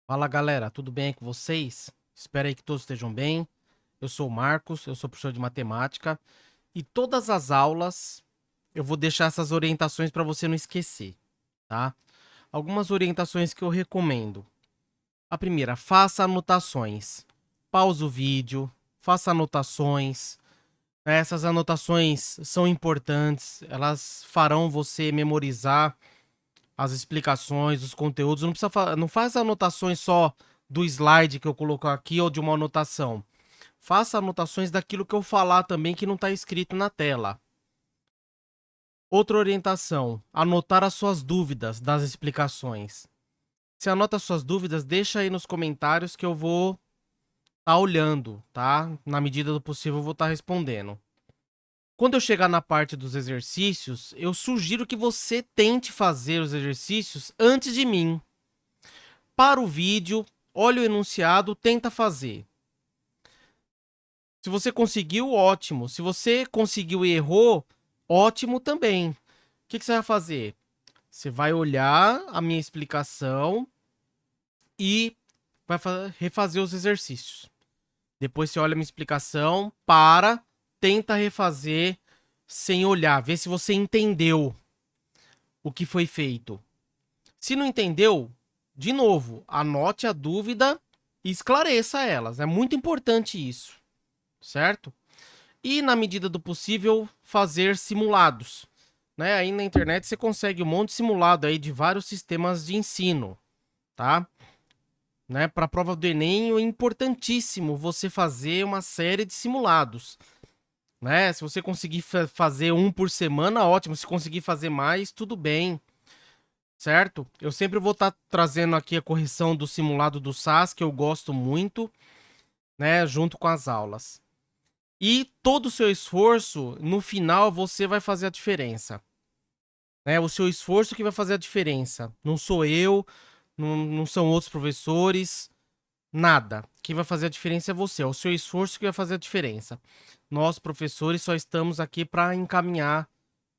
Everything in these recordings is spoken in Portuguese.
Fala galera, tudo bem aí com vocês? Espero aí que todos estejam bem. Eu sou o Marcos, eu sou professor de matemática e todas as aulas eu vou deixar essas orientações para você não esquecer, tá? Algumas orientações que eu recomendo. A primeira, faça anotações. Pausa o vídeo, faça anotações. Essas anotações são importantes, elas farão você memorizar as explicações, os conteúdos. Não precisa não faz anotações só do slide que eu coloco aqui ou de uma anotação. Faça anotações daquilo que eu falar também que não está escrito na tela. Outra orientação: anotar as suas dúvidas das explicações. Se anota as suas dúvidas, deixa aí nos comentários que eu vou estar olhando, tá? Na medida do possível, eu vou estar respondendo. Quando eu chegar na parte dos exercícios, eu sugiro que você tente fazer os exercícios antes de mim. Para o vídeo, olha o enunciado, tenta fazer. Se você conseguiu, ótimo. Se você conseguiu e errou, ótimo também. O que você vai fazer? Você vai olhar a minha explicação e vai refazer os exercícios. Depois você olha a minha explicação, tenta refazer sem olhar, vê se você entendeu o que foi feito. Se não entendeu, de novo, anote a dúvida e esclareça elas. É muito importante isso, certo? E, na medida do possível, fazer simulados. Né? Aí na internet você consegue um monte de simulado aí de vários sistemas de ensino, tá? Né? Para a prova do Enem é importantíssimo você fazer uma série de simulados. Né? Se você conseguir fazer um por semana, ótimo. Se conseguir fazer mais, tudo bem. Certo? Eu sempre vou estar trazendo aqui a correção do simulado do SAS, que eu gosto muito, né, junto com as aulas. E todo o seu esforço, no final, você vai fazer a diferença. Né? O seu esforço que vai fazer a diferença. Não sou eu, não são outros professores, nada. Quem vai fazer a diferença é você, é o seu esforço que vai fazer a diferença. Nós, professores, só estamos aqui para encaminhar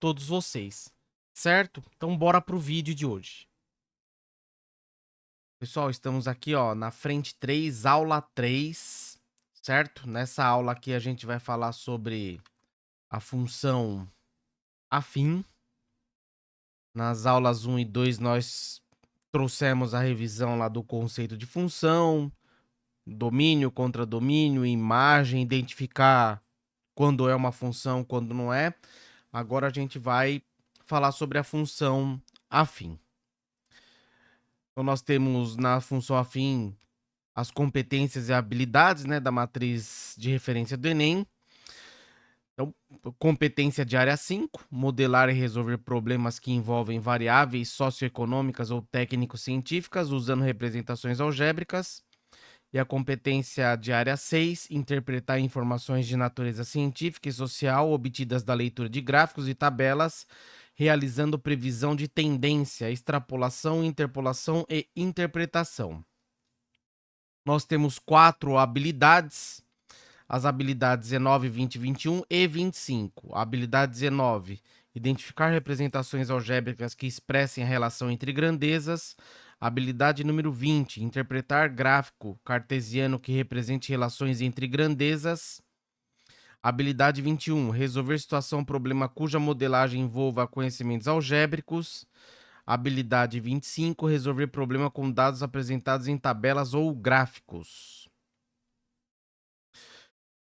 todos vocês. Certo? Então, bora pro vídeo de hoje. Pessoal, estamos aqui, ó, na frente 3, aula 3, certo? Nessa aula aqui a gente vai falar sobre a função afim. Nas aulas 1 e 2 nós trouxemos a revisão lá do conceito de função, domínio, contra domínio, imagem, identificar quando é uma função, quando não é. Agora a gente vai falar sobre a função afim. Então nós temos na função afim as competências e habilidades, né, da matriz de referência do Enem. Então, competência de área 5, modelar e resolver problemas que envolvem variáveis socioeconômicas ou técnico-científicas usando representações algébricas. E a competência de área 6, interpretar informações de natureza científica e social obtidas da leitura de gráficos e tabelas, realizando previsão de tendência, extrapolação, interpolação e interpretação. Nós temos 4 habilidades. As habilidades 19, 20, 21 e 25. A habilidade 19, identificar representações algébricas que expressem a relação entre grandezas. Habilidade número 20, interpretar gráfico cartesiano que represente relações entre grandezas. Habilidade 21, resolver situação ou problema cuja modelagem envolva conhecimentos algébricos. Habilidade 25, resolver problema com dados apresentados em tabelas ou gráficos.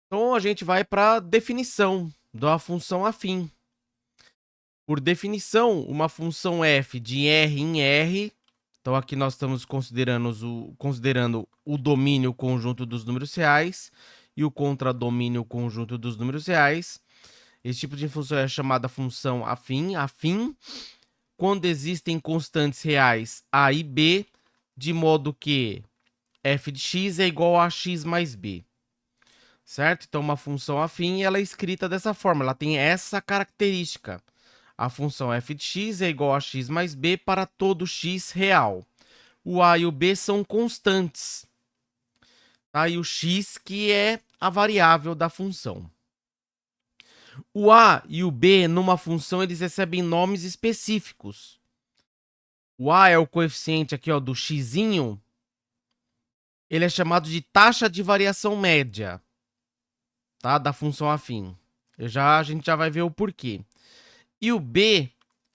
Então a gente vai para a definição da função afim. Por definição, uma função f de R em R. Então aqui nós estamos considerando o domínio conjunto dos números reais e o contradomínio conjunto dos números reais. Esse tipo de função é chamada função afim. Afim quando existem constantes reais a e b, de modo que f de x é igual a x mais b. Certo? Então, uma função afim ela é escrita dessa forma, ela tem essa característica. A função f de x é igual a x mais b para todo x real. O a e o b são constantes. Tá? E o x que é a variável da função. O a e o b, numa função, eles recebem nomes específicos. O a é o coeficiente aqui ó, do xzinho, ele é chamado de taxa de variação média, tá? Da função afim. A gente já vai ver o porquê. E o B,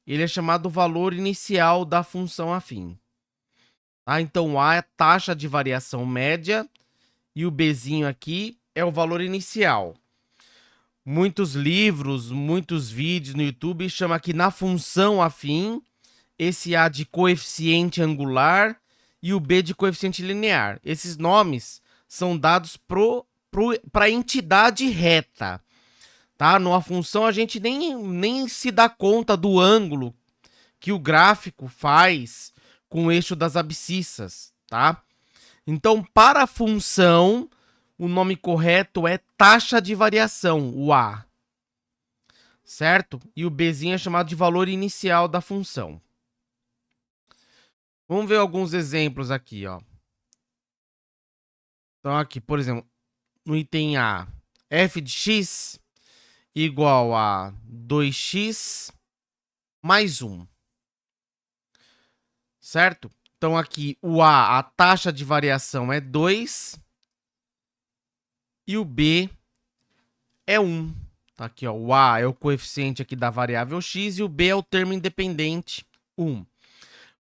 ele é chamado valor inicial da função afim. Tá? Então, o A é taxa de variação média e o Bzinho aqui é o valor inicial. Muitos livros, muitos vídeos no YouTube chamam aqui na função afim, esse A de coeficiente angular e o B de coeficiente linear. Esses nomes são dados para a entidade reta. Tá? Numa função a gente nem se dá conta do ângulo que o gráfico faz com o eixo das abscissas, tá? Então, para a função, o nome correto é taxa de variação, o A. Certo? E o Bzinho é chamado de valor inicial da função. Vamos ver alguns exemplos aqui, ó. Então, aqui, por exemplo, no item A, f de x igual a 2x mais 1. Certo? Então, aqui, o A, a taxa de variação é 2. E o B é 1. Tá aqui, ó. O A é o coeficiente aqui da variável x e o B é o termo independente, 1.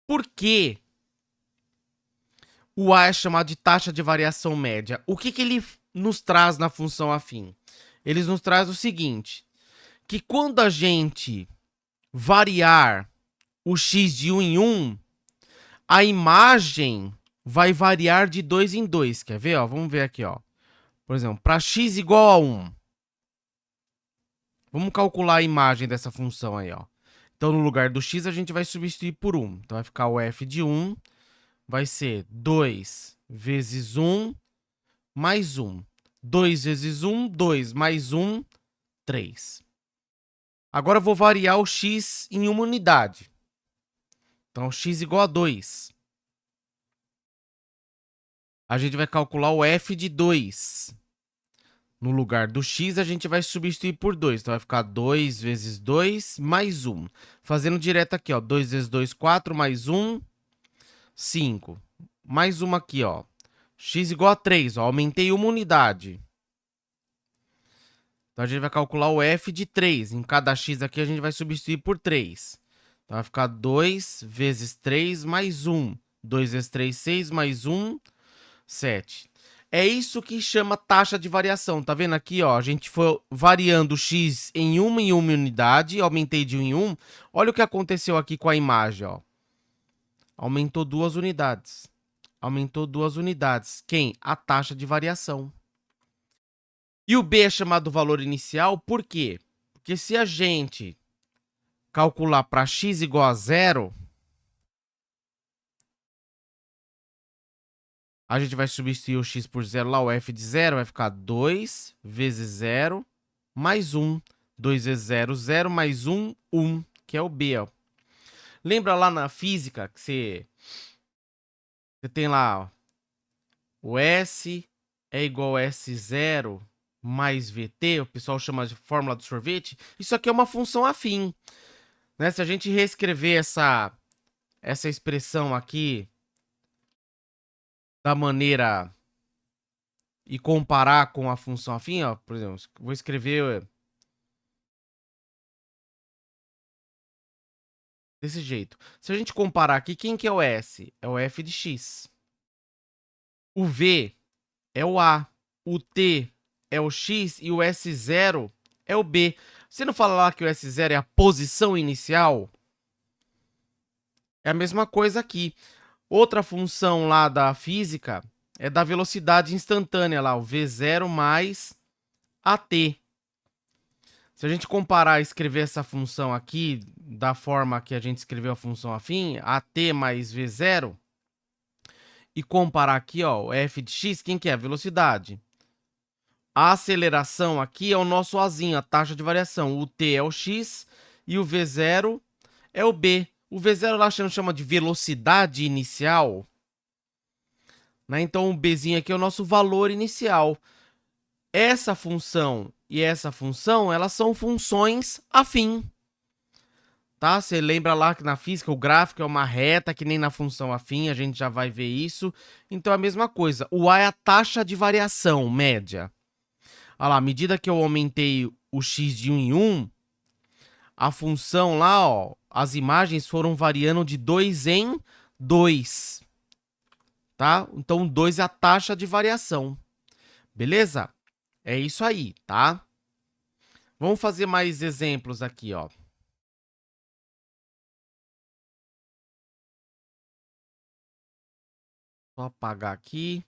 Por que o A é chamado de taxa de variação média? O que ele nos traz na função afim? Ele nos traz o seguinte, que quando a gente variar o x de 1 em 1, a imagem vai variar de 2 em 2. Quer ver? Ó? Vamos ver aqui, ó. Por exemplo, para x igual a 1. Vamos calcular a imagem dessa função aí, ó. Então, no lugar do x, a gente vai substituir por 1. Então, vai ficar o f de 1, vai ser 2 vezes 1 mais 1. 2 vezes 1, 2 mais 1, 3. Agora, eu vou variar o x em uma unidade. Então, x igual a 2. A gente vai calcular o f de 2. No lugar do x, a gente vai substituir por 2. Então, vai ficar 2 vezes 2 mais 1. Fazendo direto aqui, ó. 2 vezes 2, 4, mais 1, 5. Mais uma aqui, ó. X igual a 3, ó. Aumentei uma unidade. Então, a gente vai calcular o f de 3. Em cada x aqui, a gente vai substituir por 3. Então, vai ficar 2 vezes 3 mais 1. 2 vezes 3, 6, mais 1, 7. É isso que chama taxa de variação. Tá vendo aqui, ó? A gente foi variando o x em uma unidade, aumentei de 1 em 1. Olha o que aconteceu aqui com a imagem, ó. Aumentou 2 unidades. Aumentou 2 unidades. Quem? A taxa de variação. E o B é chamado valor inicial, por quê? Porque se a gente calcular para x igual a 0, a gente vai substituir o x por 0 lá, o f de 0 vai ficar 2 vezes 0 mais 1. 2 vezes 0, 0 mais 1, 1, que é o B, ó. Lembra lá na física que você tem lá, ó, o S é igual a S0 mais VT, o pessoal chama de fórmula do sorvete. Isso aqui é uma função afim, né? Se a gente reescrever essa expressão aqui da maneira e comparar com a função afim, ó, por exemplo, vou escrever desse jeito. Se a gente comparar aqui, quem que é o S? É o f de x. O V é o A. O T é o x e o S0 é o B. Você não fala lá que o S0 é a posição inicial? É a mesma coisa aqui. Outra função lá da física é da velocidade instantânea lá, o V0 mais AT. Se a gente comparar e escrever essa função aqui da forma que a gente escreveu a função afim, AT mais V0, e comparar aqui, ó, o f de x, quem que é? A velocidade. A aceleração aqui é o nosso Azinho, a taxa de variação. O T é o x e o V0 é o B. O V0 lá chama de velocidade inicial, né? Então o Bzinho aqui é o nosso valor inicial. Essa função e essa função, elas são funções afim. tá? Você lembra lá que na física o gráfico é uma reta, que nem na função afim, a gente já vai ver isso. Então é a mesma coisa. O A é a taxa de variação média. Olha lá, à medida que eu aumentei o x de 1 em 1, a função lá, ó, as imagens foram variando de 2 em 2, tá? Então 2 é a taxa de variação. Beleza? É isso aí, tá? Vamos fazer mais exemplos aqui, ó. Só apagar aqui.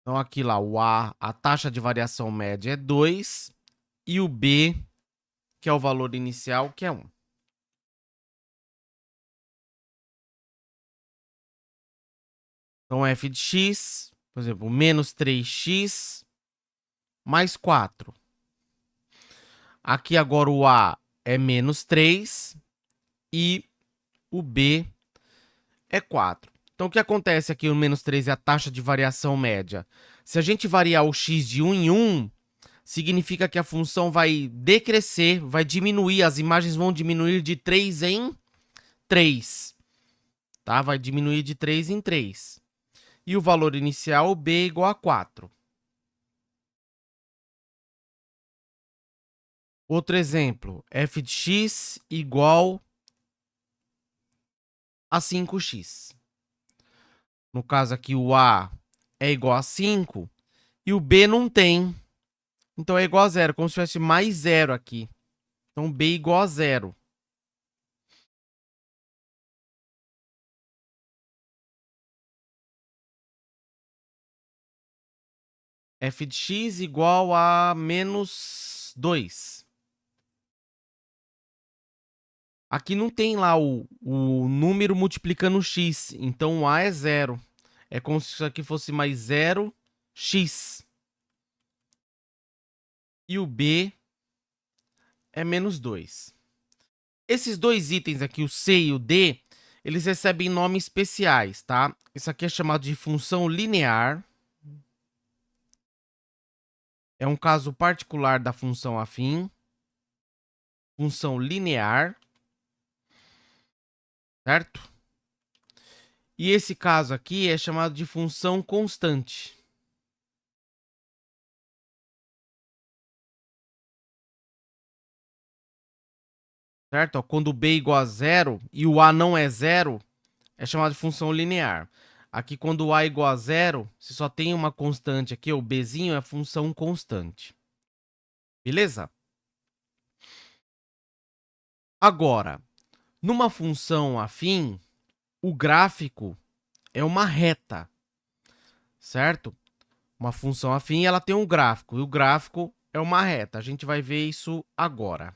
Então aqui lá, o a taxa de variação média é 2 e o B, que é o valor inicial, que é 1. Então f de x, por exemplo, menos 3x mais 4. Aqui agora o A é menos 3 e o B é 4. Então o que acontece aqui, o menos 3 é a taxa de variação média. Se a gente variar o x de 1 em 1, significa que a função vai decrescer, vai diminuir, as imagens vão diminuir de 3 em 3. Tá? Vai diminuir de 3 em 3. E o valor inicial, B, é igual a 4. Outro exemplo, f de x igual a 5x. No caso aqui, o A é igual a 5 e o B não tem. Então é igual a zero, como se tivesse mais zero aqui. Então B é igual a zero. F de x igual a menos 2. Aqui não tem lá o número multiplicando x, então o A é zero. É como se isso aqui fosse mais 0x. E o B é menos 2. Esses dois itens aqui, o C e o D, eles recebem nomes especiais, tá? Isso aqui é chamado de função linear. É um caso particular da função afim. Função linear. Certo? E esse caso aqui é chamado de função constante. Certo? Ó, quando o B é igual a zero e o A não é zero, é chamado de função linear. Aqui, quando o A é igual a zero, você só tem uma constante aqui, o Bzinho é função constante. Beleza? Agora, numa função afim, o gráfico é uma reta, certo? Uma função afim, ela tem um gráfico, e o gráfico é uma reta. A gente vai ver isso agora.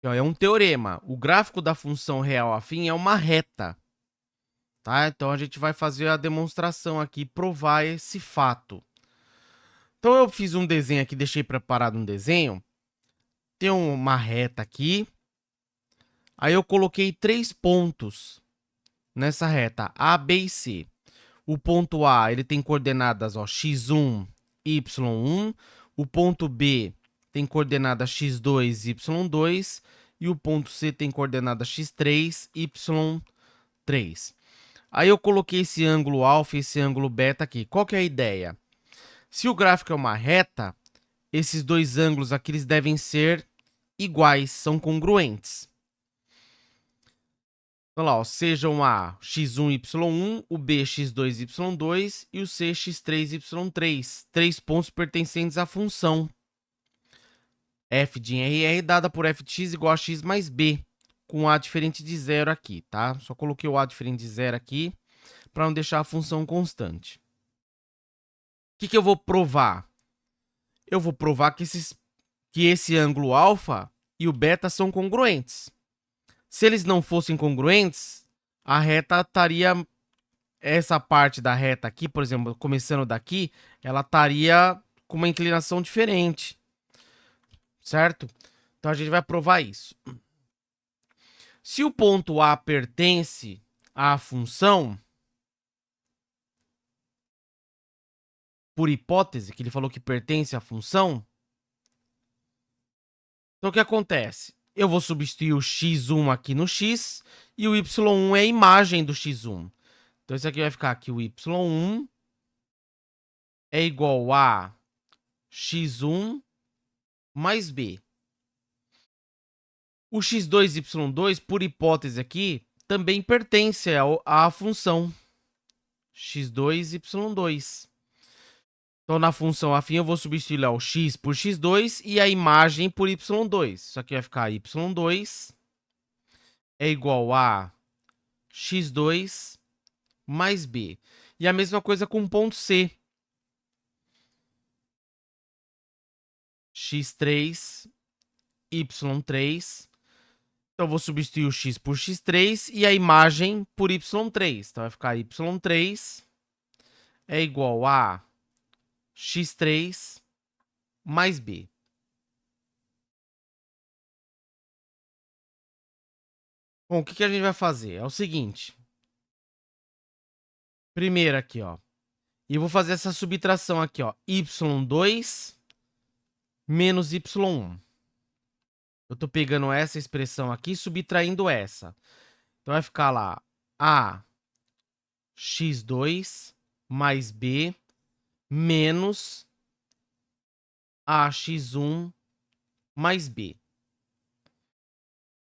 É um teorema. O gráfico da função real afim é uma reta. Tá? Então a gente vai fazer a demonstração aqui, provar esse fato. Então eu fiz um desenho aqui, deixei preparado um desenho. Tem uma reta aqui. Aí eu coloquei 3 pontos nessa reta, A, B e C. O ponto A, ele tem coordenadas, ó, x1, y1. O ponto B tem coordenadas x2, y2. E o ponto C tem coordenadas x3, y3. Aí eu coloquei esse ângulo alfa e esse ângulo beta aqui. Qual que é a ideia? Se o gráfico é uma reta, esses dois ângulos aqui eles devem ser iguais, são congruentes. Então lá, ó, sejam A x1, y1, o B x2, y2 e o C x3, y3. 3 pontos pertencentes à função f de RR dada por f de x igual a x mais b, com A diferente de zero aqui, tá? Só coloquei o A diferente de zero aqui para não deixar a função constante. O que eu vou provar? Eu vou provar que esse ângulo alfa e o beta são congruentes. Se eles não fossem congruentes, a reta estaria... Essa parte da reta aqui, por exemplo, começando daqui, ela estaria com uma inclinação diferente. Certo? Então a gente vai provar isso. Se o ponto A pertence à função, por hipótese, que ele falou que pertence à função, então o que acontece? Eu vou substituir o x1 aqui no x e o y1 é a imagem do x1. Então isso aqui vai ficar que o y1 é igual a x1 mais b. O x2 e y2, por hipótese aqui, também pertence à função x2 e y2. Então, na função afim, eu vou substituir lá o x por x2 e a imagem por y2. Isso aqui vai ficar y2 é igual a x2 mais b. E a mesma coisa com o ponto C. x3, y3. Então, eu vou substituir o x por x3 e a imagem por y3. Então, vai ficar y3 é igual a x3 mais b. Bom, o que a gente vai fazer? É o seguinte. Primeiro aqui, ó. E eu vou fazer essa subtração aqui, ó. y2 menos y1. Eu tô pegando essa expressão aqui e subtraindo essa. Então, vai ficar lá a x2 mais b menos a x1 mais b.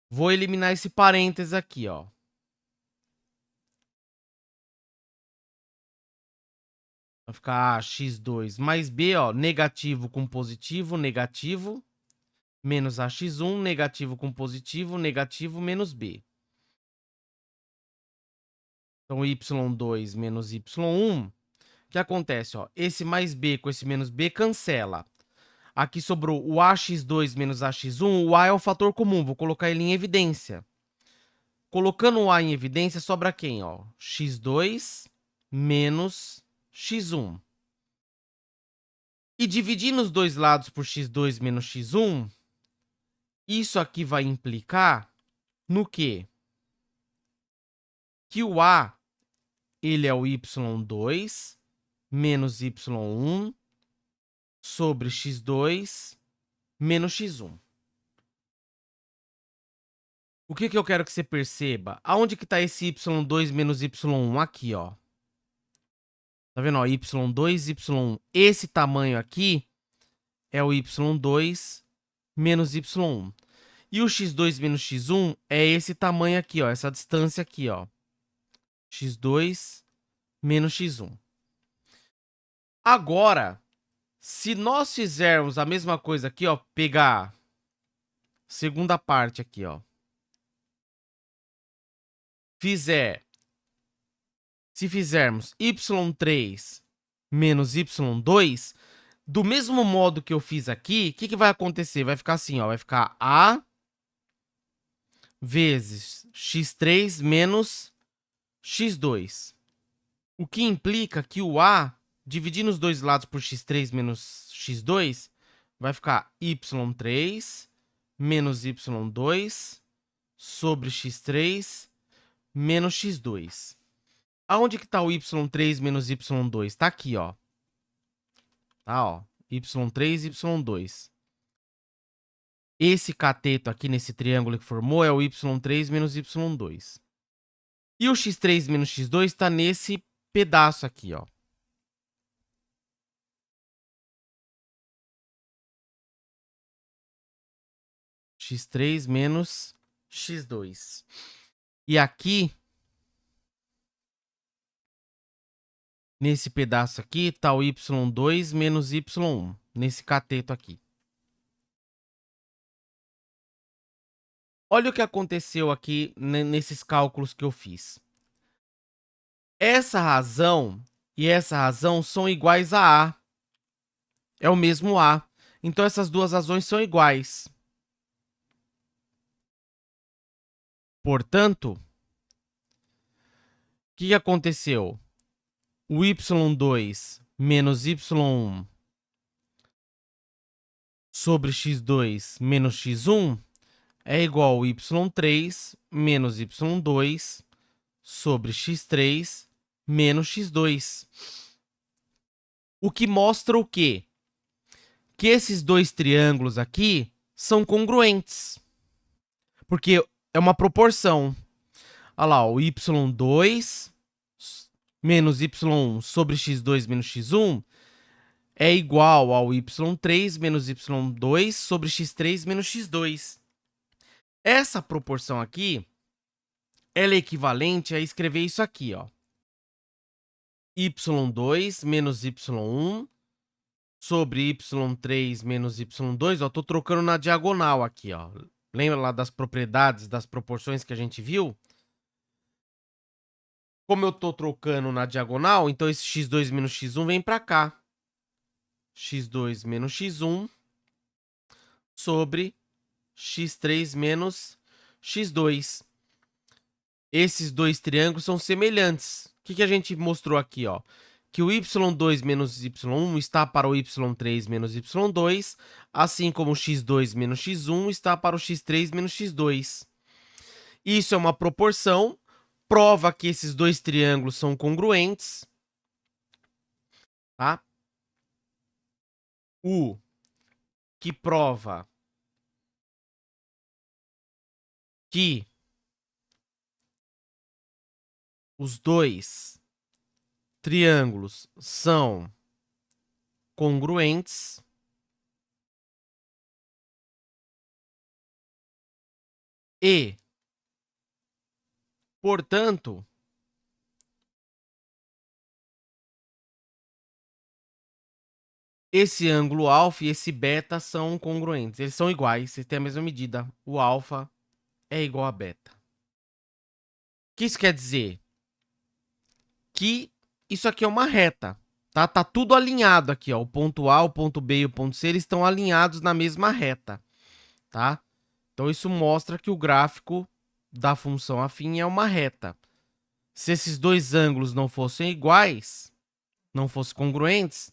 Vou eliminar esse parênteses aqui, ó. Vai ficar a x2 mais b, ó, negativo com positivo, negativo, menos a x1, negativo com positivo, negativo, menos b. Então, y2 menos y1, o que acontece, ó? Esse mais b com esse menos b cancela. Aqui sobrou o ax2 menos ax1, o a é o fator comum, vou colocar ele em evidência. Colocando o a em evidência, sobra quem, ó? x2 menos x1. E dividindo os dois lados por x2 menos x1, isso aqui vai implicar no quê? Que o a, ele é o y2 menos y1 sobre x2 menos x1. O que eu quero que você perceba? Aonde que está esse y2 menos y1? Aqui, ó. Tá vendo? Ó, y2, y1. Esse tamanho aqui é o y2 menos y1. E o x2 menos x1 é esse tamanho aqui, ó. Essa distância aqui, ó. x2 menos x1. Agora, se nós fizermos a mesma coisa aqui, ó. Pegar segunda parte aqui, ó. Se fizermos y3 menos y2, do mesmo modo que eu fiz aqui, o que vai acontecer? Vai ficar assim, ó, vai ficar a vezes x3 menos x2. O que implica que o a, dividindo os dois lados por x3 menos x2, vai ficar y3 menos y2 sobre x3 menos x2. Aonde que tá o y3 menos y2? Tá aqui, ó. Tá, ó. y3 e y2. Esse cateto aqui nesse triângulo que formou é o y3 menos y2. E o x3 menos x2 está nesse pedaço aqui, ó. x3 menos x2. E aqui, nesse pedaço aqui, está o y2 menos y1. Nesse cateto aqui. Olha o que aconteceu aqui nesses cálculos que eu fiz. Essa razão e essa razão são iguais a A. É o mesmo A. Então, essas duas razões são iguais. Portanto, o que aconteceu? O y2 menos y1 sobre x2 menos x1 é igual a y3 menos y2 sobre x3 menos x2. O que mostra o quê? Que esses dois triângulos aqui são congruentes. Porque é uma proporção. Olha lá, o y2 menos y1 sobre x2 menos x1 é igual ao y3 menos y2 sobre x3 menos x2. Essa proporção aqui, ela é equivalente a escrever isso aqui, ó. y2 menos y1 sobre y3 menos y2, ó, tô trocando na diagonal aqui, ó. Lembra lá das propriedades, das proporções que a gente viu? Como eu tô trocando na diagonal, então esse x2 menos x1 vem para cá. x2 menos x1 sobre x3 menos x2. Esses dois triângulos são semelhantes. O que a gente mostrou aqui, ó? Que o y2 menos y1 está para o y3 menos y2, assim como o x2 menos x1 está para o x3 menos x2. Isso é uma proporção, prova que esses dois triângulos são congruentes, tá? O que prova que os dois triângulos são congruentes e, portanto, esse ângulo alfa e esse beta são congruentes. Eles são iguais, eles têm a mesma medida. O alfa é igual a beta. O que isso quer dizer? Que isso aqui é uma reta, tá? Tá tudo alinhado aqui, ó. O ponto A, o ponto B e o ponto C, eles estão alinhados na mesma reta, tá? Então isso mostra que o gráfico da função afim é uma reta. Se esses dois ângulos não fossem iguais, não fossem congruentes,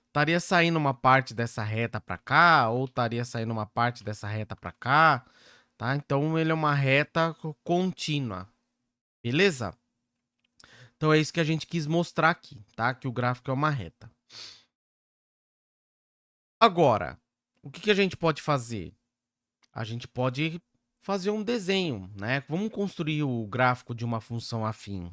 estaria saindo uma parte dessa reta para cá, ou estaria saindo uma parte dessa reta para cá, tá? Então ele é uma reta contínua, beleza? Então é isso que a gente quis mostrar aqui, tá? Que o gráfico é uma reta. Agora, o que a gente pode fazer? A gente pode fazer um desenho, né? Vamos construir o gráfico de uma função afim.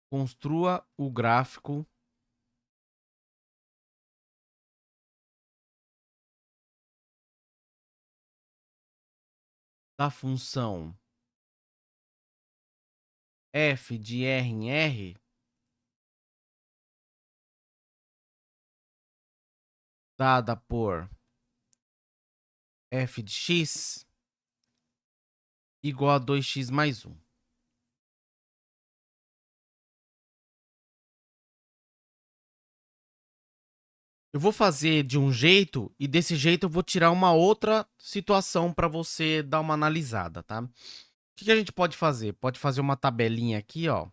Construa o gráfico da função f de r em r dada por f de x igual a 2x mais 1. Eu vou fazer de um jeito e desse jeito eu vou tirar uma outra situação para você dar uma analisada, tá? O que a gente pode fazer? Pode fazer uma tabelinha aqui, ó.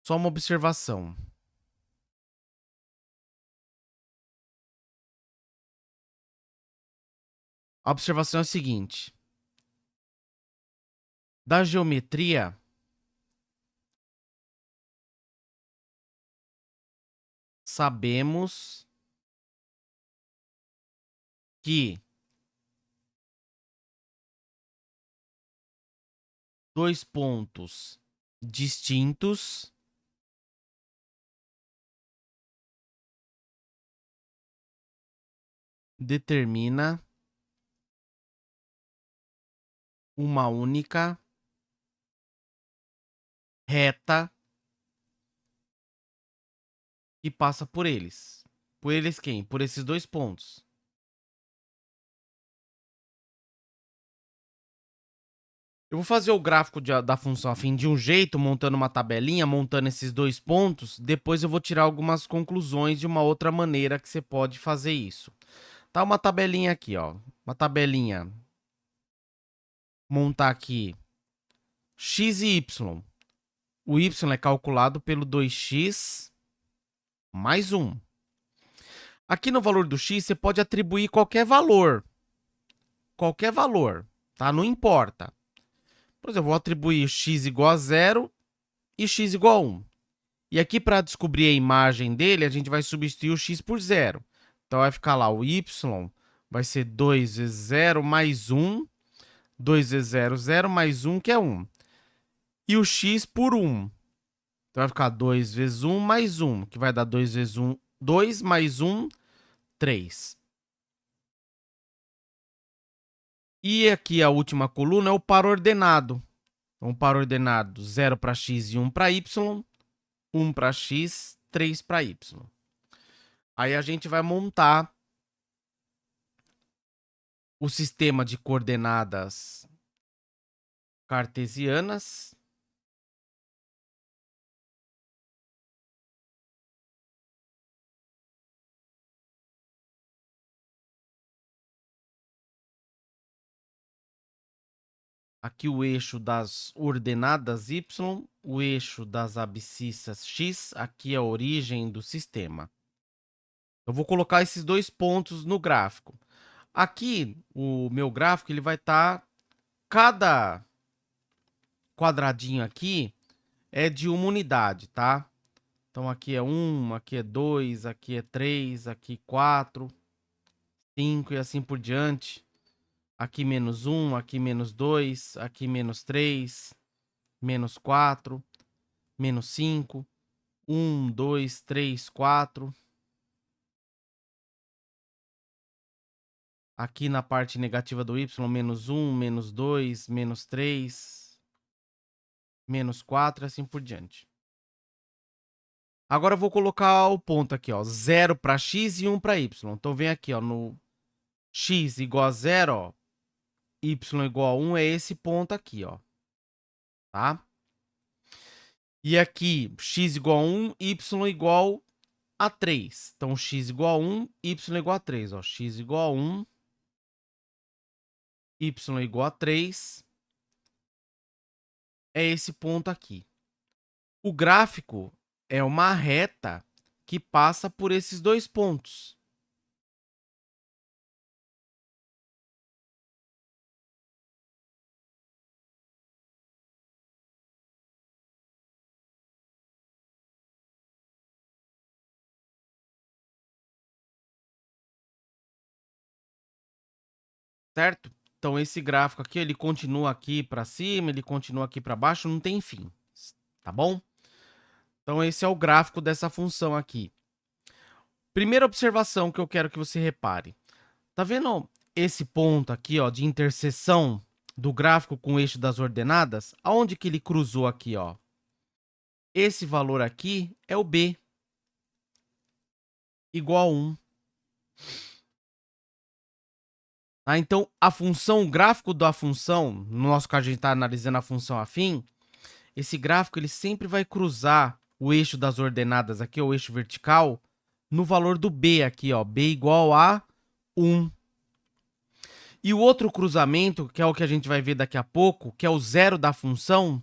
Só uma observação. A observação é a seguinte. Da geometria, sabemos que dois pontos distintos determina uma única reta que passa por eles. Por eles quem? Por esses dois pontos. Eu vou fazer o gráfico da função afim de um jeito, montando uma tabelinha, montando esses dois pontos. Depois eu vou tirar algumas conclusões de uma outra maneira que você pode fazer isso. Tá uma tabelinha aqui, ó. Uma tabelinha. Montar aqui x e y. O y é calculado pelo 2x mais 1. Aqui no valor do x, você pode atribuir qualquer valor. Qualquer valor, tá? Não importa. Por exemplo, eu vou atribuir x igual a 0 e x igual a 1. E aqui, para descobrir a imagem dele, a gente vai substituir o x por 0. Então, vai ficar lá, o y vai ser 2 vezes 0 mais 1. 2 vezes 0, 0 mais 1, que é 1. E o x por 1. Então, vai ficar 2 vezes 1 mais 1, que vai dar 2 vezes 1, 2 mais 1, 3. E aqui a última coluna é o par ordenado. Então, o par ordenado 0 para x e 1 para y, 1 para x, 3 para y. Aí a gente vai montar o sistema de coordenadas cartesianas. Aqui o eixo das ordenadas y, o eixo das abscissas x, aqui é a origem do sistema. Eu vou colocar esses dois pontos no gráfico. Aqui, o meu gráfico ele vai estar... cada quadradinho aqui é de uma unidade, tá? Então, aqui é 1, aqui é 2, aqui é 3, aqui 4, 5 e assim por diante. Aqui menos 1, aqui menos 2, aqui menos 3, menos 4, menos 5, 1, 2, 3, 4. Aqui na parte negativa do y, menos 1, menos 2, menos 3, menos 4 e assim por diante. Agora eu vou colocar o ponto aqui, ó, 0 para x e 1 para y. Então, vem aqui, ó, no x igual a 0, ó, y igual a 1 é esse ponto aqui, ó, tá? E aqui, x igual a 1, y igual a 3. Então, x igual a 1, y igual a 3, ó, x igual a 1, y igual a 3, é esse ponto aqui. O gráfico é uma reta que passa por esses dois pontos. Certo? Então, esse gráfico aqui, ele continua aqui para cima, ele continua aqui para baixo, não tem fim, tá bom? Então, esse é o gráfico dessa função aqui. Primeira observação que eu quero que você repare. Tá vendo esse ponto aqui, ó, de interseção do gráfico com o eixo das ordenadas? Aonde que ele cruzou aqui, ó? Esse valor aqui é o b, igual a 1. Tá? Então, a função, o gráfico da função, no nosso caso a gente está analisando a função afim, esse gráfico ele sempre vai cruzar o eixo das ordenadas aqui, o eixo vertical, no valor do b aqui, ó, b igual a 1. E o outro cruzamento, que é o que a gente vai ver daqui a pouco, que é o zero da função,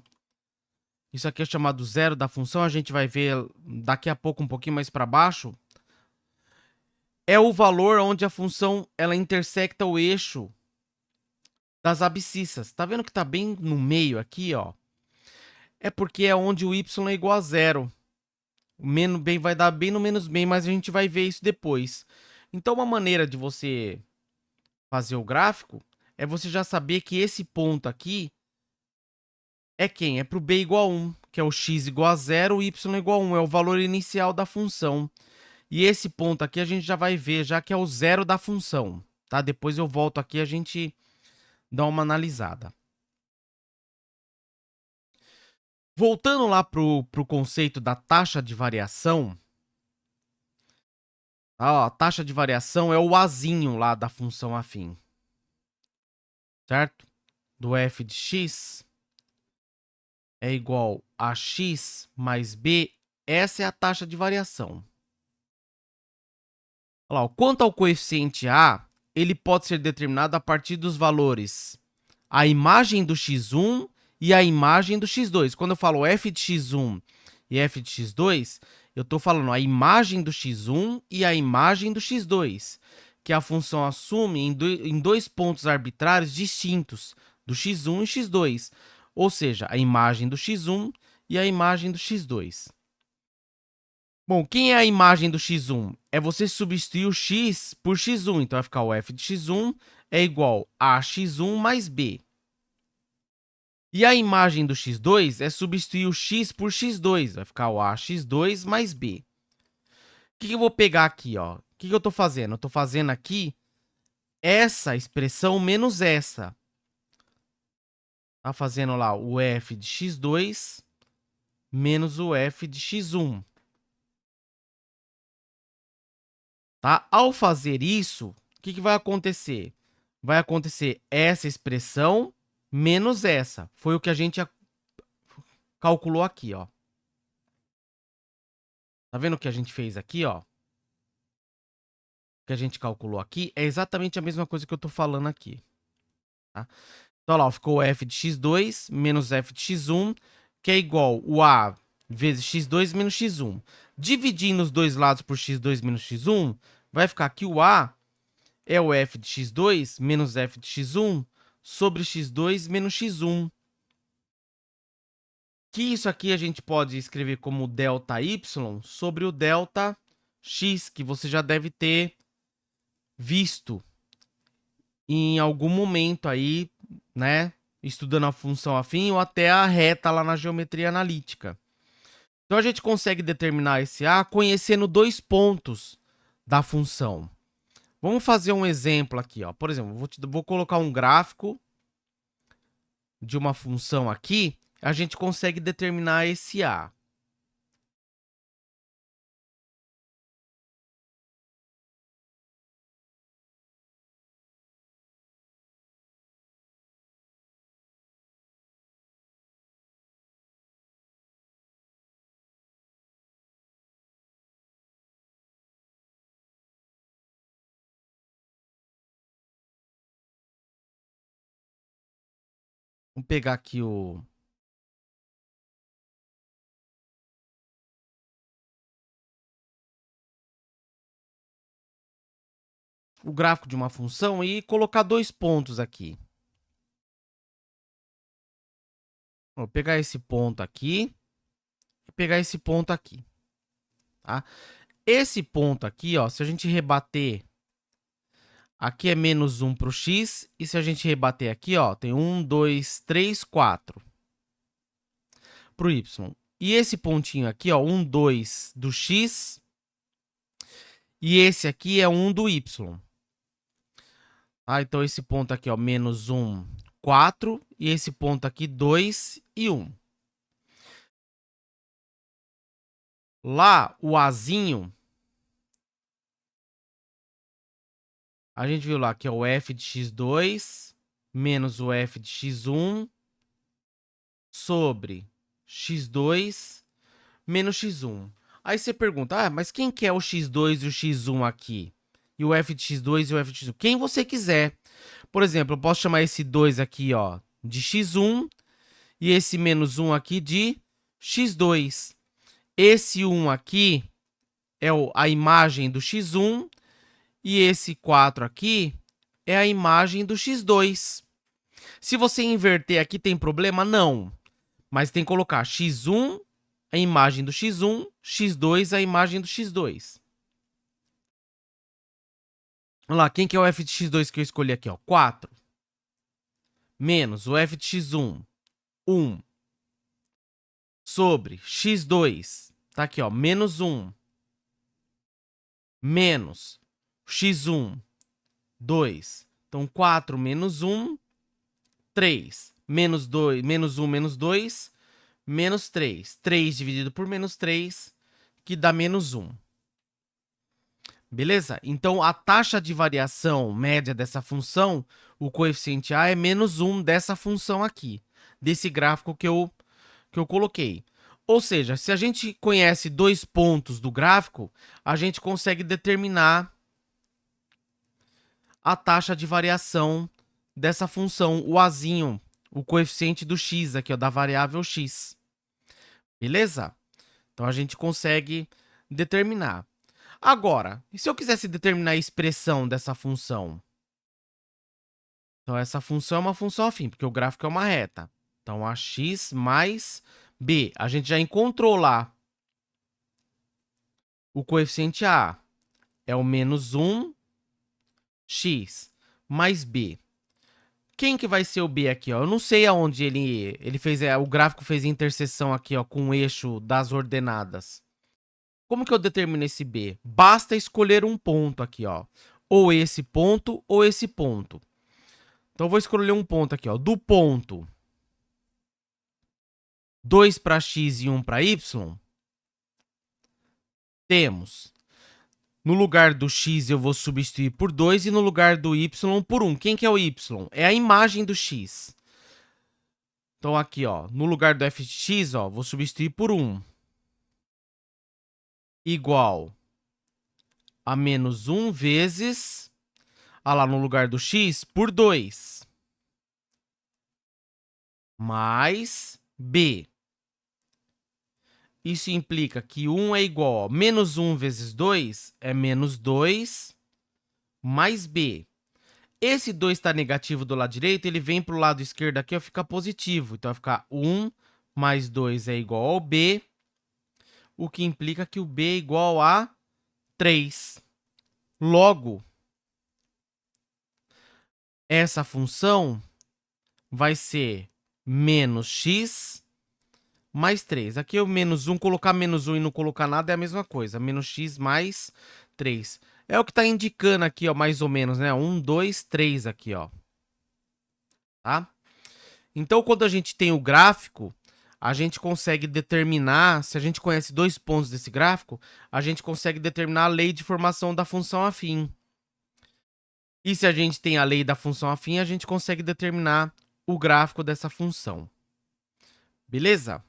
isso aqui é chamado zero da função, a gente vai ver daqui a pouco um pouquinho mais para baixo, é o valor onde a função ela intersecta o eixo das abscissas. Tá vendo que tá bem no meio aqui, ó? É porque é onde o y é igual a 0. O menos bem vai dar bem no menos bem, mas a gente vai ver isso depois. Então, uma maneira de você fazer o gráfico é você já saber que esse ponto aqui é quem? É para o b igual a 1, que é o x igual a 0, o y igual a 1, é o valor inicial da função. E esse ponto aqui a gente já vai ver, já que é o zero da função, tá? Depois eu volto aqui e a gente dá uma analisada. Voltando lá para o conceito da taxa de variação, a taxa de variação é o azinho lá da função afim, certo? Do f de x é igual a x mais b, essa é a taxa de variação. Olha lá, quanto ao coeficiente a, ele pode ser determinado a partir dos valores a imagem do x1 e a imagem do x2. Quando eu falo f de x1 e f de x2, eu estou falando a imagem do x1 e a imagem do x2, que a função assume em dois pontos arbitrários distintos, do x1 e x2, ou seja, a imagem do x1 e a imagem do x2. Bom, quem é a imagem do x1? É você substituir o x por x1. Então, vai ficar o f de x1 é igual a x1 mais b. E a imagem do x2 é substituir o x por x2. Vai ficar o ax2 mais b. O que eu vou pegar aqui? Ó? O que eu estou fazendo? Eu estou fazendo aqui essa expressão menos essa. Tá fazendo lá o f de x2 menos o f de x1. Tá? Ao fazer isso, o que vai acontecer? Vai acontecer essa expressão menos essa. Foi o que a gente calculou aqui, ó. Tá vendo o que a gente fez aqui, ó? O que a gente calculou aqui é exatamente a mesma coisa que eu tô falando aqui. Tá? Então, lá, ó, ficou f de x2 menos f de x1, que é igual o a vezes x2 menos x1. Dividindo os dois lados por x2 menos x1, vai ficar que o a é o f de x2 menos f de x1 sobre x2 menos x1. Que isso aqui a gente pode escrever como delta y sobre o delta x, que você já deve ter visto em algum momento aí, né? Estudando a função afim ou até a reta lá na geometria analítica. Então, a gente consegue determinar esse a conhecendo dois pontos da função. Vamos fazer um exemplo aqui, ó. Por exemplo, vou colocar um gráfico de uma função aqui, a gente consegue determinar esse a. Vamos pegar aqui o gráfico de uma função e colocar dois pontos aqui. Vou pegar esse ponto aqui e pegar esse ponto aqui. Tá? Esse ponto aqui, ó, se a gente rebater, aqui é menos 1 para o x, e se a gente rebater aqui, ó, tem 1, 2, 3, 4 para o y. E esse pontinho aqui, ó, 1, 2 do x, e esse aqui é 1 do y. Ah, então, esse ponto aqui, ó, menos 1, 4, e esse ponto aqui, 2 e 1. Lá, o azinho, a gente viu lá que é o f de x2 menos o f de x1 sobre x2 menos x1. Aí você pergunta, mas quem que é o x2 e o x1 aqui? E o f de x2 e o f de x1? Quem você quiser. Por exemplo, eu posso chamar esse 2 aqui, ó, de x1 e esse menos 1 aqui de x2. Esse 1 aqui é a imagem do x1 e esse 4 aqui é a imagem do x2. Se você inverter aqui, tem problema? Não. Mas tem que colocar x1, a imagem do x1, x2, a imagem do x2. Vamos lá, quem que é o f de x2 que eu escolhi aqui? Ó? 4. Menos o f de x1, 1. Sobre x2, tá aqui, ó, menos 1. Menos x1, 2. Então, 4 menos 1, 3. Menos 2, menos 1, menos 2, menos 3. 3 dividido por menos 3, que dá menos 1. Beleza? Então, a taxa de variação média dessa função, o coeficiente a, é menos 1 dessa função aqui, desse gráfico que eu coloquei. Ou seja, se a gente conhece dois pontos do gráfico, a gente consegue determinar a taxa de variação dessa função, o azinho, o coeficiente do x aqui, ó, da variável x. Beleza? Então a gente consegue determinar. Agora, e se eu quisesse determinar a expressão dessa função? Então essa função é uma função afim, porque o gráfico é uma reta. Então ax mais b. A gente já encontrou lá o coeficiente a. É o menos 1 x mais b. Quem que vai ser o b aqui, ó? Eu não sei aonde ele fez, o gráfico fez a interseção aqui, ó, com o eixo das ordenadas. Como que eu determino esse b? Basta escolher um ponto aqui, ó. Ou esse ponto ou esse ponto. Então eu vou escolher um ponto aqui, ó. Do ponto 2 para x e 1 para y, temos, no lugar do x eu vou substituir por 2 e no lugar do y por 1. Quem que é o y? É a imagem do x. Então aqui, ó, no lugar do f de x, ó, vou substituir por 1. Igual a menos 1 vezes, lá no lugar do x, por 2. Mais b. Isso implica que 1 é igual a menos 1 vezes 2 é menos 2 mais b. Esse 2 está negativo do lado direito, ele vem para o lado esquerdo aqui, ó, fica positivo. Então vai ficar 1 mais 2 é igual ao b, o que implica que o b é igual a 3. Logo, essa função vai ser menos x mais 3. Aqui o menos 1, colocar menos 1 e não colocar nada é a mesma coisa. Menos x mais 3. É o que está indicando aqui, ó, mais ou menos, né? 1, 2, 3 aqui, ó. Tá? Então, quando a gente tem o gráfico, a gente consegue determinar, se a gente conhece dois pontos desse gráfico, a gente consegue determinar a lei de formação da função afim. E se a gente tem a lei da função afim, a gente consegue determinar o gráfico dessa função. Beleza?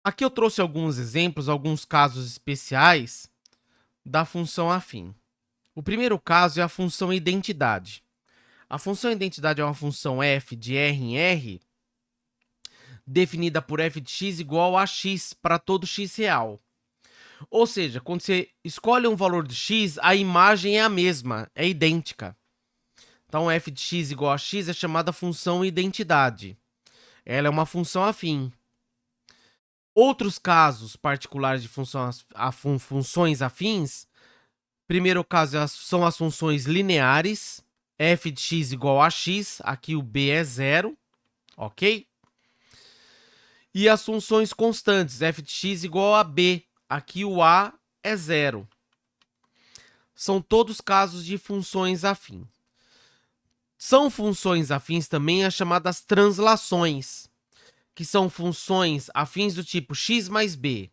Aqui eu trouxe alguns exemplos, alguns casos especiais da função afim. O primeiro caso é a função identidade. A função identidade é uma função f de r em r, definida por f de x igual a x para todo x real. Ou seja, quando você escolhe um valor de x, a imagem é a mesma, é idêntica. Então, f de x igual a x é chamada função identidade. Ela é uma função afim. Outros casos particulares de funções afins, primeiro caso são as funções lineares, f de x igual a x, aqui o b é zero, ok? E as funções constantes, f de x igual a b, aqui o a é zero. São todos casos de funções afins. São funções afins também as chamadas translações, que são funções afins do tipo x mais b.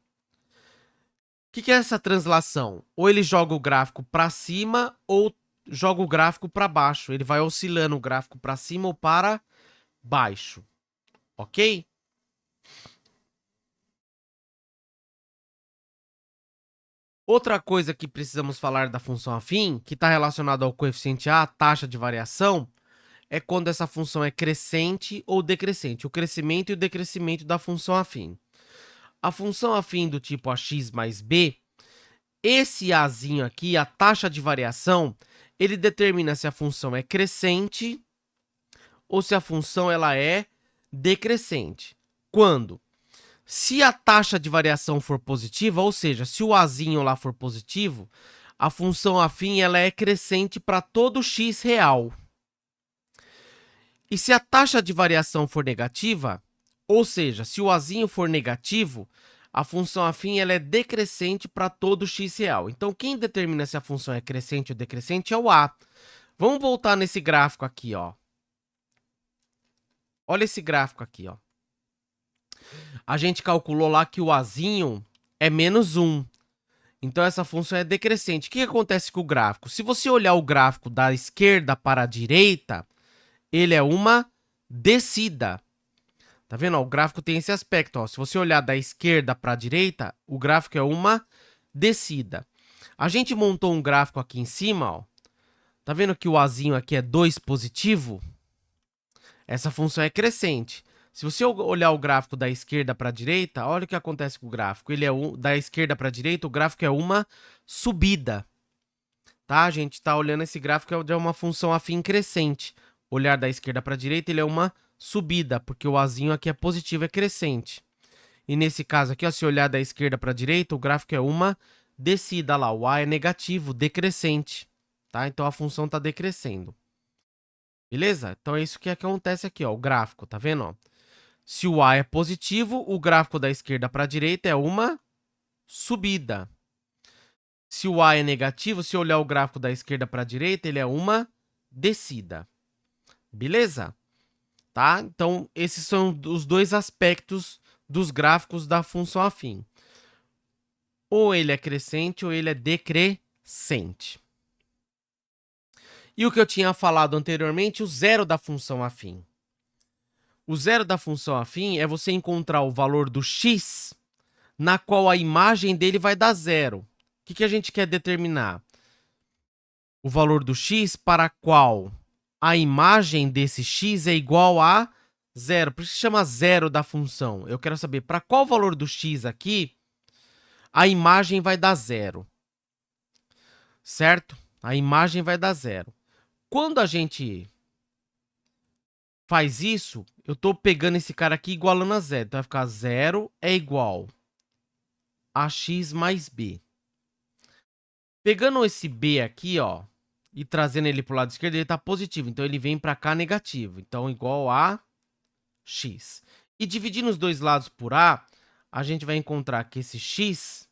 O que é essa translação? Ou ele joga o gráfico para cima ou joga o gráfico para baixo. Ele vai oscilando o gráfico para cima ou para baixo. Ok? Outra coisa que precisamos falar da função afim, que está relacionada ao coeficiente a, taxa de variação, é quando essa função é crescente ou decrescente, o crescimento e o decrescimento da função afim. A função afim do tipo ax mais b, esse azinho aqui, a taxa de variação, ele determina se a função é crescente ou se a função ela é decrescente. Quando? Se a taxa de variação for positiva, ou seja, se o azinho lá for positivo, a função afim ela é crescente para todo x real. E se a taxa de variação for negativa, ou seja, se o azinho for negativo, a função afim ela é decrescente para todo x real. Então, quem determina se a função é crescente ou decrescente é o a. Vamos voltar nesse gráfico aqui, ó. Olha esse gráfico aqui, ó. A gente calculou lá que o azinho é menos 1. Então, essa função é decrescente. O que acontece com o gráfico? Se você olhar o gráfico da esquerda para a direita, ele é uma descida. Tá vendo? Ó, o gráfico tem esse aspecto. Ó. Se você olhar da esquerda para a direita, o gráfico é uma descida. A gente montou um gráfico aqui em cima, ó, Tá vendo que o azinho aqui é 2 positivo? Essa função é crescente. Se você olhar o gráfico da esquerda para a direita, olha o que acontece com o gráfico. Ele é da esquerda para a direita, o gráfico é uma subida. Tá? A gente está olhando esse gráfico de uma função afim crescente. Olhar da esquerda para a direita, ele é uma subida, porque o azinho aqui é positivo, é crescente. E nesse caso aqui, ó, se olhar da esquerda para a direita, o gráfico é uma descida lá. O A é negativo, decrescente. Tá? Então a função está decrescendo. Beleza? Então é isso que acontece aqui, ó, o gráfico, tá vendo? Ó? Se o A é positivo, o gráfico da esquerda para a direita é uma subida. Se o A é negativo, se olhar o gráfico da esquerda para a direita, ele é uma descida. Beleza? Tá? Então, esses são os dois aspectos dos gráficos da função afim. Ou ele é crescente ou ele é decrescente. E o que eu tinha falado anteriormente, o zero da função afim. O zero da função afim é você encontrar o valor do x na qual a imagem dele vai dar zero. O que a gente quer determinar? O valor do x para qual a imagem desse x é igual a zero. Por isso que chama zero da função. Eu quero saber para qual valor do x aqui a imagem vai dar zero. Certo? A imagem vai dar zero. Quando a gente faz isso, eu estou pegando esse cara aqui igualando a zero. Então vai ficar zero é igual a x mais b. Pegando esse b aqui, ó, e trazendo ele para o lado esquerdo, ele está positivo. Então ele vem para cá negativo. Então igual a x. E dividindo os dois lados por a, a gente vai encontrar que esse x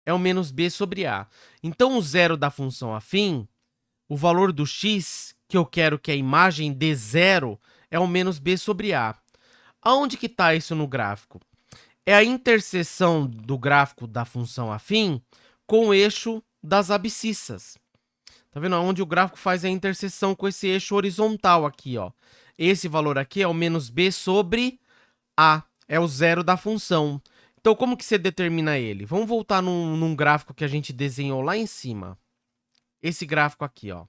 é o menos b sobre a. Então o zero da função afim, o valor do x que eu quero que a imagem dê zero é o menos b sobre a. Aonde que está isso no gráfico? É a interseção do gráfico da função afim com o eixo das abscissas. Tá vendo? Onde o gráfico faz a interseção com esse eixo horizontal aqui, ó. Esse valor aqui é o menos b sobre a. É o zero da função. Então, como que você determina ele? Vamos voltar num gráfico que a gente desenhou lá em cima. Esse gráfico aqui, ó.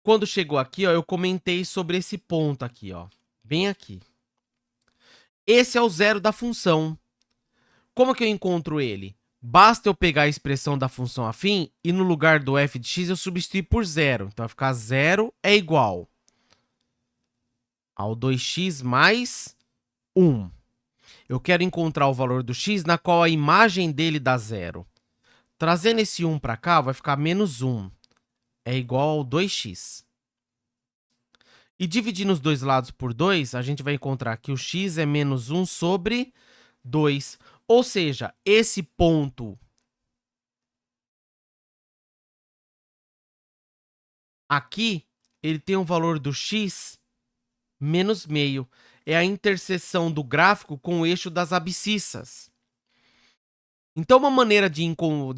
Quando chegou aqui, ó, eu comentei sobre esse ponto aqui, ó. Bem aqui. Esse é o zero da função. Como que eu encontro ele? Basta eu pegar a expressão da função afim e no lugar do f de x eu substituir por zero. Então vai ficar zero é igual ao 2x mais 1. Eu quero encontrar o valor do x na qual a imagem dele dá zero. Trazendo esse 1 para cá, vai ficar menos 1. É igual ao 2x. E dividindo os dois lados por 2, a gente vai encontrar que o x é menos 1 sobre 2. Ou seja, esse ponto aqui, ele tem um valor do x menos meio. É a interseção do gráfico com o eixo das abscissas. Então, uma maneira de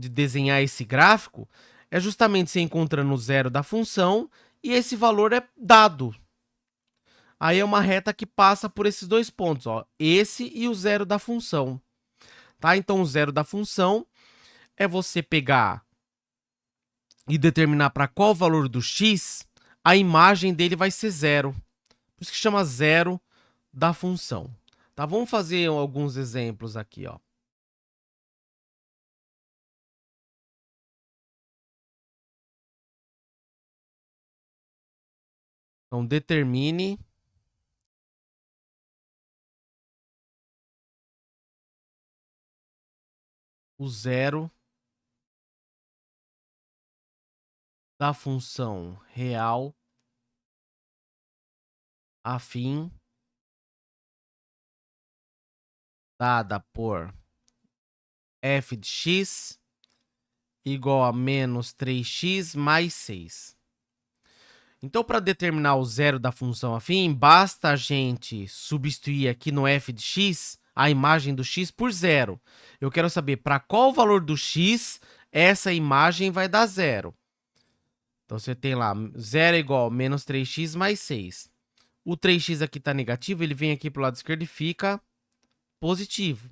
desenhar esse gráfico é justamente você encontrando o zero da função e esse valor é dado. Aí é uma reta que passa por esses dois pontos, ó, esse e o zero da função. Tá? Então, o zero da função é você pegar e determinar para qual valor do x a imagem dele vai ser zero. Por isso que chama zero da função. Tá? Vamos fazer alguns exemplos aqui, ó. Então, determine o zero da função real afim dada por f de x igual a menos 3x mais 6. Então, para determinar o zero da função afim, basta a gente substituir aqui no f de x a imagem do x por zero. Eu quero saber para qual valor do x essa imagem vai dar zero. Então, você tem lá, zero é igual a menos 3x mais 6. O 3x aqui está negativo, ele vem aqui para o lado esquerdo e fica positivo.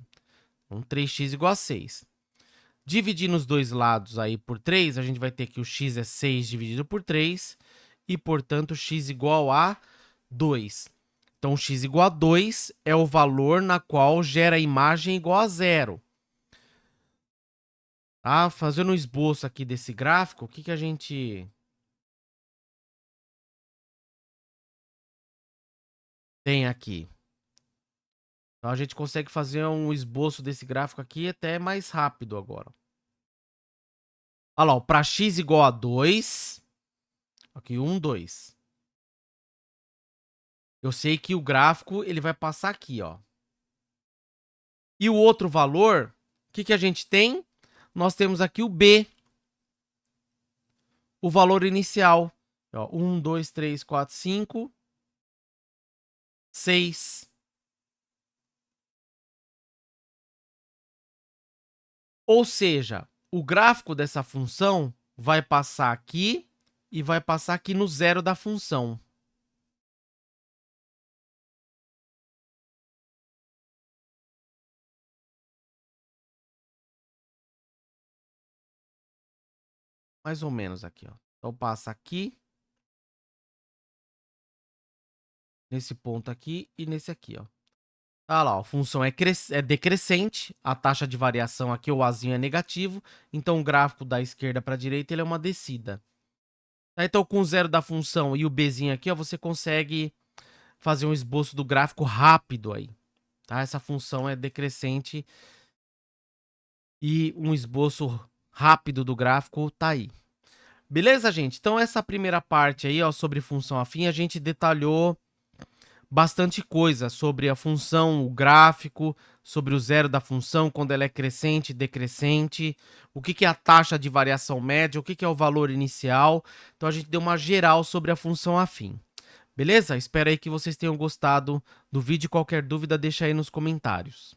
Então, 3x igual a 6. Dividindo os dois lados aí por 3, a gente vai ter que o x é 6 dividido por 3 e, portanto, x igual a 2. Então, x igual a 2 é o valor na qual gera a imagem igual a 0. Tá? Fazendo um esboço aqui desse gráfico, o que, que a gente tem aqui? Então, a gente consegue fazer um esboço desse gráfico aqui até mais rápido agora. Olha lá, para x igual a 2, aqui 1, 2. Eu sei que o gráfico ele vai passar aqui, ó. E o outro valor, o que, que a gente tem? Nós temos aqui o b, o valor inicial. Ó, 1, 2, 3, 4, 5, 6. Ou seja, o gráfico dessa função vai passar aqui e vai passar aqui no zero da função. Mais ou menos aqui, ó. Então passa aqui, nesse ponto aqui e nesse aqui, ó. Tá lá, ó, a função é decrescente, a taxa de variação aqui, o azinho é negativo, então o gráfico da esquerda para a direita ele é uma descida. Tá, então com o zero da função e o bzinho aqui, ó, você consegue fazer um esboço do gráfico rápido aí. Tá? Essa função é decrescente e um esboço rápido do gráfico tá aí. Beleza, gente? Então essa primeira parte aí, ó, sobre função afim, a gente detalhou bastante coisa sobre a função, o gráfico, sobre o zero da função, quando ela é crescente, decrescente, o que é a taxa de variação média, o que é o valor inicial. Então a gente deu uma geral sobre a função afim. Beleza? Espero aí que vocês tenham gostado do vídeo. Qualquer dúvida, deixa aí nos comentários.